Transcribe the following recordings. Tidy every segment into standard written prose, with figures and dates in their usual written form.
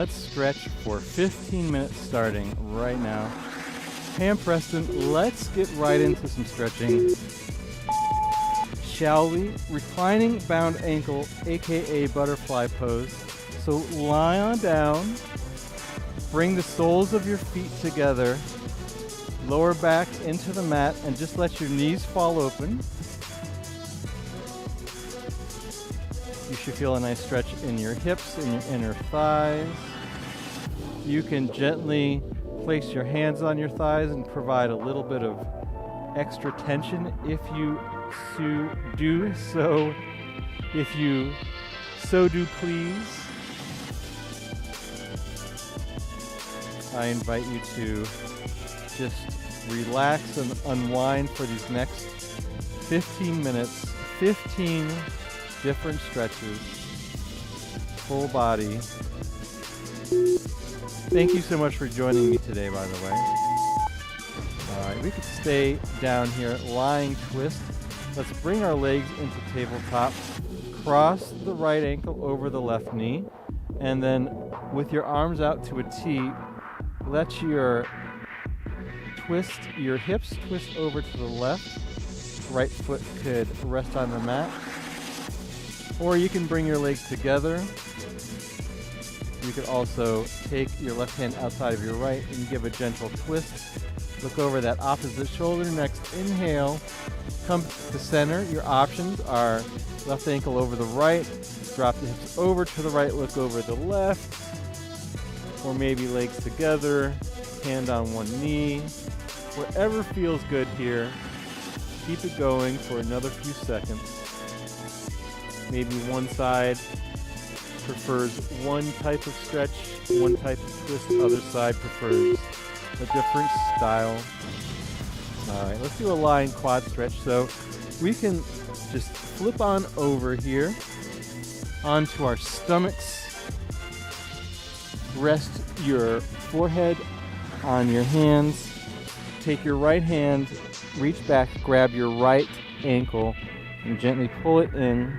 Let's stretch for 15 minutes starting right now. Pam Preston, let's get right into some stretching. Shall we? Reclining bound ankle, aka butterfly pose. So lie on down, bring the soles of your feet together, lower back into the mat, and just let your knees fall open. You should feel a nice stretch in your hips and your inner thighs. You can gently place your hands on your thighs and provide a little bit of extra tension if you do so. If you so do please. I invite you to just relax and unwind for these next 15 minutes, 15 different stretches, full body. Thank you so much for joining me today, by the way. All right, we could stay down here, lying twist. Let's bring our legs into tabletop. Cross the right ankle over the left knee, and then with your arms out to a T, let your hips twist over to the left. Right foot could rest on the mat. Or you can bring your legs together. You could also take your left hand outside of your right and give a gentle twist. Look over that opposite shoulder. Next, inhale. Come to center. Your options are left ankle over the right. Drop the hips over to the right. Look over the left. Or maybe legs together. Hand on one knee. Whatever feels good here. Keep it going for another few seconds. Maybe one side prefers one type of stretch, one type of twist, the other side prefers a different style. All right, let's do a lying quad stretch. So we can just flip on over here onto our stomachs. Rest your forehead on your hands. Take your right hand, reach back, grab your right ankle, and gently pull it in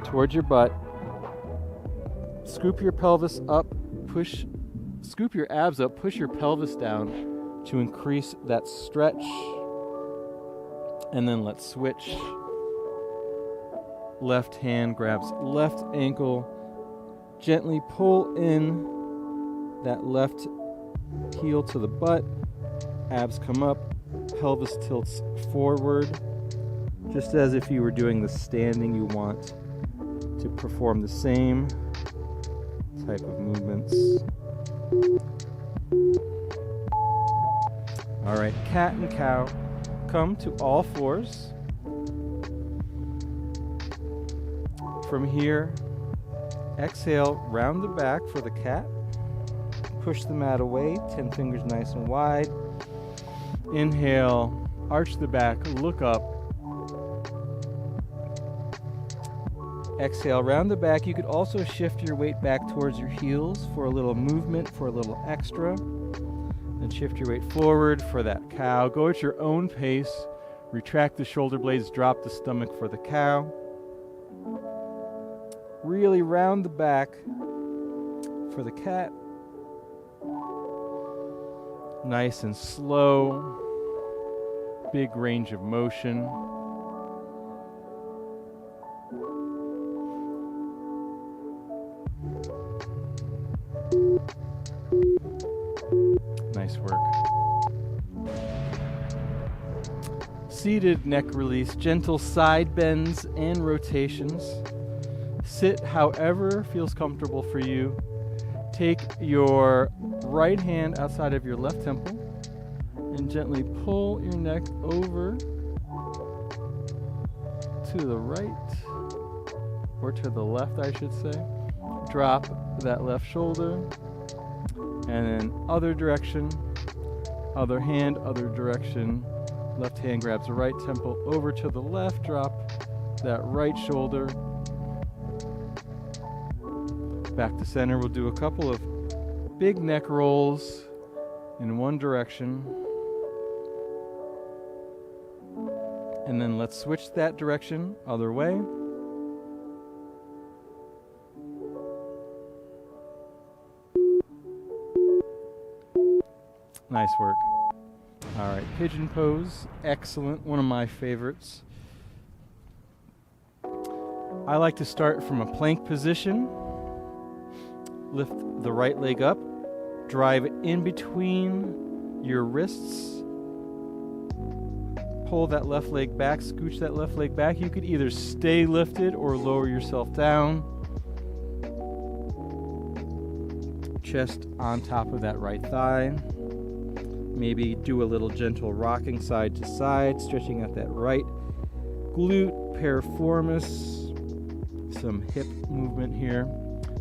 towards your butt. Scoop your pelvis up, scoop your abs up, push your pelvis down to increase that stretch. And then let's switch. Left hand grabs left ankle, gently pull in that left heel to the butt, abs come up, pelvis tilts forward, just as if you were doing the standing. You want to perform the same type of movements. All right, cat and cow. Come to all fours. From here, exhale, round the back for the cat. Push the mat away, 10 fingers nice and wide. Inhale, arch the back, look up. Exhale, round the back. You could also shift your weight back towards your heels for a little movement, for a little extra. Then shift your weight forward for that cow. Go at your own pace. Retract the shoulder blades, drop the stomach for the cow. Really round the back for the cat. Nice and slow. Big range of motion. Nice work. Seated neck release, gentle side bends and rotations. Sit however feels comfortable for you. Take your right hand outside of your left temple and gently pull your neck over to the right, or to the left, I should say. Drop that left shoulder. And then other direction, other hand, other direction. Left hand grabs the right temple over to the left. Drop that right shoulder. Back to center. We'll do a couple of big neck rolls in one direction. And then let's switch that direction, other way. Nice work. All right, Pigeon Pose, excellent, one of my favorites. I like to start from a plank position. Lift the right leg up, drive in between your wrists. Pull that left leg back, scooch that left leg back. You could either stay lifted or lower yourself down. Chest on top of that right thigh. Maybe do a little gentle rocking side to side, stretching out that right glute, piriformis, some hip movement here.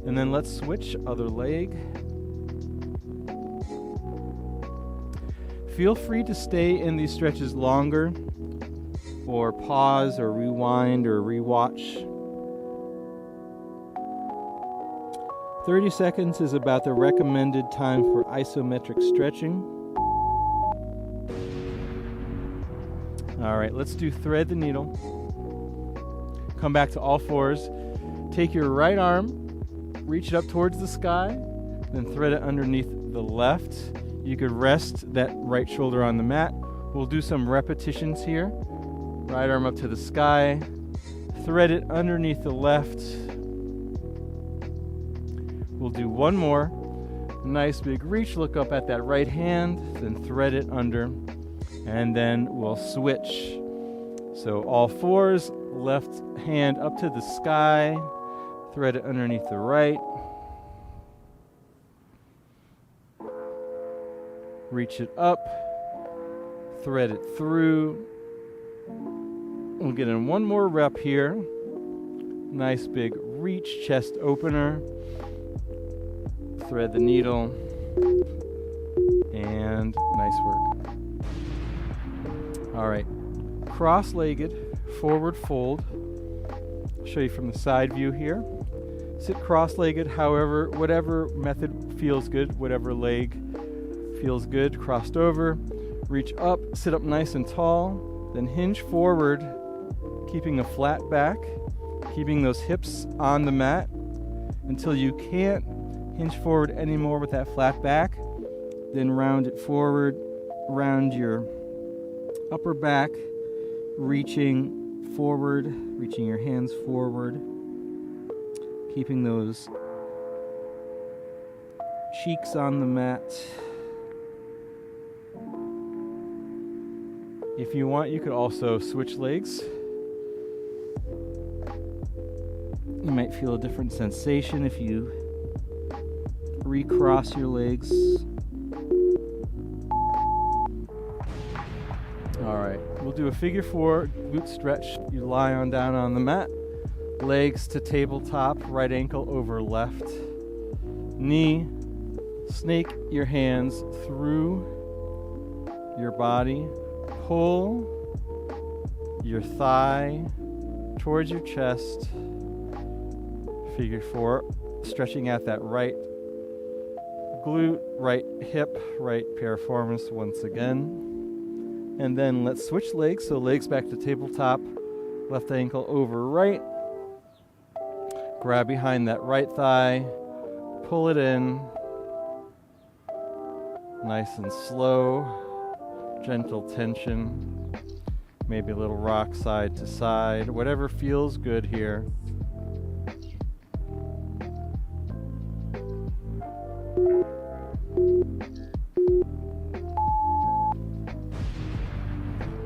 And then let's switch, other leg. Feel free to stay in these stretches longer, or pause, or rewind, or rewatch. 30 seconds is about the recommended time for isometric stretching. All right, let's do thread the needle. Come back to all fours. Take your right arm, reach it up towards the sky, then thread it underneath the left. You could rest that right shoulder on the mat. We'll do some repetitions here. Right arm up to the sky, thread it underneath the left. We'll do one more. Nice big reach, look up at that right hand, then thread it under, and then we'll switch. So all fours, left hand up to the sky, thread it underneath the right. Reach it up, thread it through. We'll get in one more rep here. Nice big reach, chest opener. Thread the needle. And nice work. All right, cross-legged, forward fold. I'll show you from the side view here. Sit cross-legged, however, whatever method feels good, whatever leg feels good. Crossed over, reach up, sit up nice and tall, then hinge forward, keeping a flat back, keeping those hips on the mat until you can't hinge forward anymore with that flat back. Then round it forward, round your upper back, reaching forward, reaching your hands forward, keeping those cheeks on the mat. If you want, you could also switch legs. You might feel a different sensation if you recross your legs. All right, we'll do a figure four glute stretch. You lie on down on the mat, legs to tabletop, right ankle over left knee. Snake your hands through your body. Pull your thigh towards your chest. Figure four, stretching out that right glute, right hip, right piriformis once again. And then let's switch legs. So legs back to tabletop, left ankle over right. Grab behind that right thigh, pull it in. Nice and slow. Gentle tension, maybe a little rock side to side, whatever feels good here.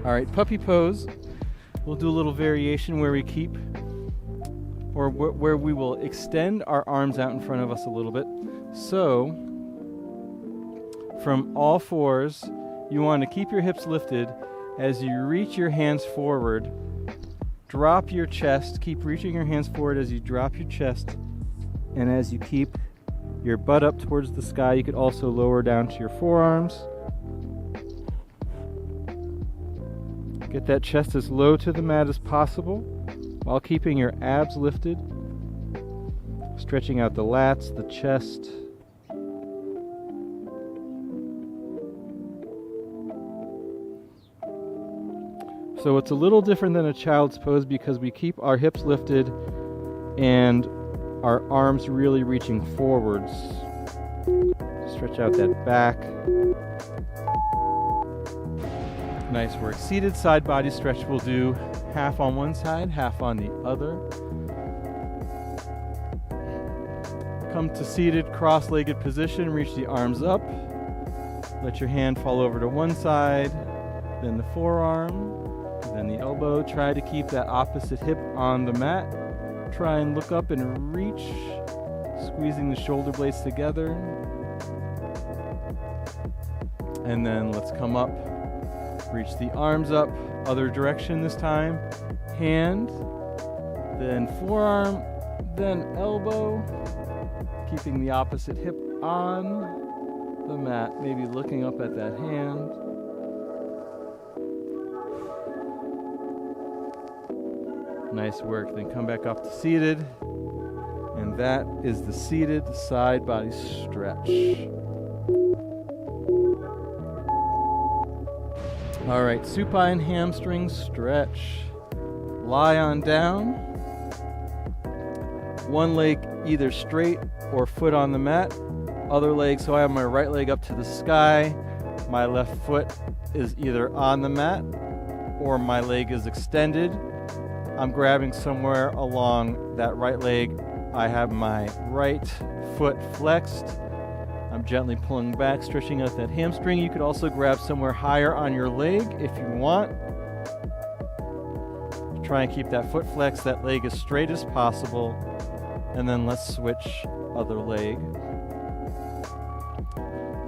All right, puppy pose. We'll do a little variation where we keep, or where we will extend our arms out in front of us a little bit. So, from all fours, you want to keep your hips lifted as you reach your hands forward. Drop your chest. Keep reaching your hands forward as you drop your chest. And as you keep your butt up towards the sky, you could also lower down to your forearms. Get that chest as low to the mat as possible while keeping your abs lifted. Stretching out the lats, the chest. So it's a little different than a child's pose because we keep our hips lifted and our arms really reaching forwards. Stretch out that back. Nice work. Seated side body stretch. We'll do half on one side, half on the other. Come to seated cross-legged position. Reach the arms up. Let your hand fall over to one side, then the forearm, then the elbow. Try to keep that opposite hip on the mat. Try and look up and reach, squeezing the shoulder blades together. And then let's come up. Reach the arms up, other direction this time. Hand, then forearm, then elbow. Keeping the opposite hip on the mat, maybe looking up at that hand. Nice work. Then come back up to seated. And that is the seated side body stretch. All right, supine hamstring stretch. Lie on down. One leg either straight or foot on the mat. Other leg, so I have my right leg up to the sky. My left foot is either on the mat or my leg is extended. I'm grabbing somewhere along that right leg. I have my right foot flexed. I'm gently pulling back, stretching out that hamstring. You could also grab somewhere higher on your leg if you want. Try and keep that foot flexed, that leg as straight as possible. And then let's switch other leg.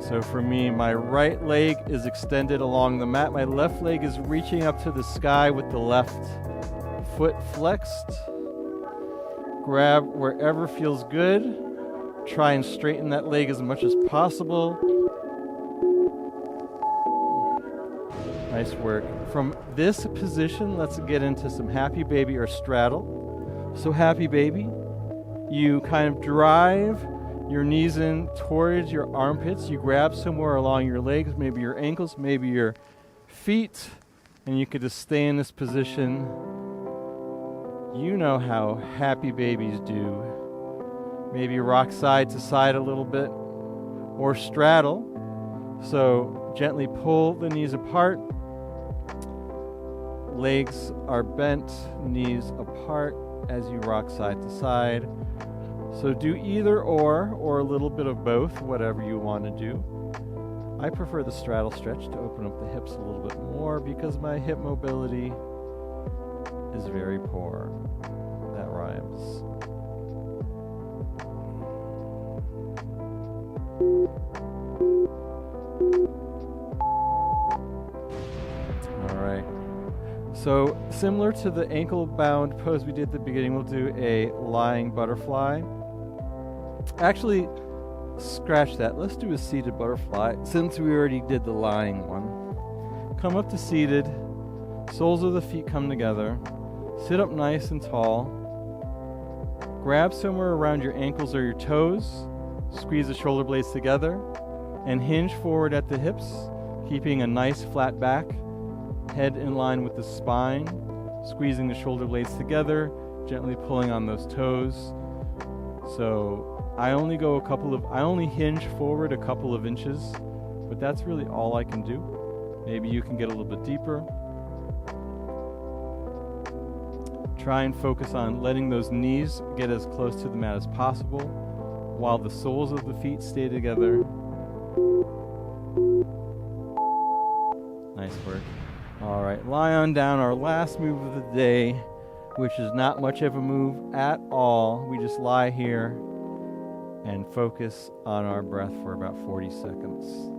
So for me, my right leg is extended along the mat. My left leg is reaching up to the sky with the left foot flexed. Grab wherever feels good. Try and straighten that leg as much as possible. Nice work. From this position, let's get into some happy baby or straddle. So happy baby, you kind of drive your knees in towards your armpits. You grab somewhere along your legs, maybe your ankles, maybe your feet, and you could just stay in this position. You know how happy babies do. Maybe rock side to side a little bit, or straddle. So gently pull the knees apart. Legs are bent, knees apart as you rock side to side. So do either or a little bit of both, whatever you want to do. I prefer the straddle stretch to open up the hips a little bit more because my hip mobility is very poor. That rhymes. All right. So similar to the ankle bound pose we did at the beginning, we'll do a lying butterfly. Actually, scratch that. Let's do a seated butterfly since we already did the lying one. Come up to seated. Soles of the feet come together. Sit up nice and tall. Grab somewhere around your ankles or your toes. Squeeze the shoulder blades together and hinge forward at the hips, keeping a nice flat back, head in line with the spine, squeezing the shoulder blades together, gently pulling on those toes. So I only hinge forward a couple of inches, but that's really all I can do. Maybe you can get a little bit deeper. Try and focus on letting those knees get as close to the mat as possible while the soles of the feet stay together. Nice work. All right, lie on down, our last move of the day, which is not much of a move at all. We just lie here and focus on our breath for about 40 seconds.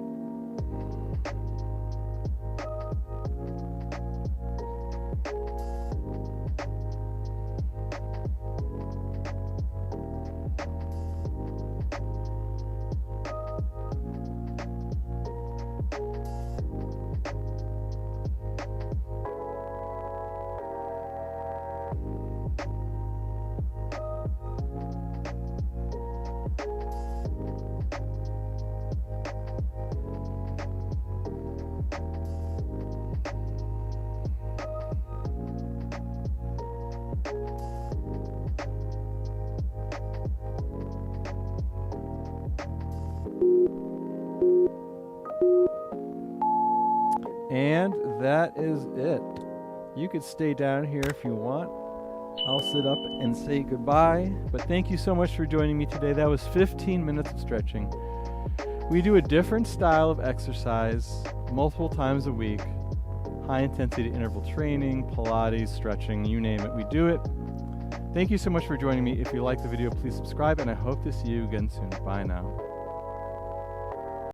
And that is it. You could stay down here if you want. I'll sit up and say goodbye. But thank you so much for joining me today. That was 15 minutes of stretching. We do a different style of exercise multiple times a week. High intensity interval training, Pilates, stretching, you name it, we do it. Thank you so much for joining me. If you like the video, please subscribe, and I hope to see you again soon. Bye now.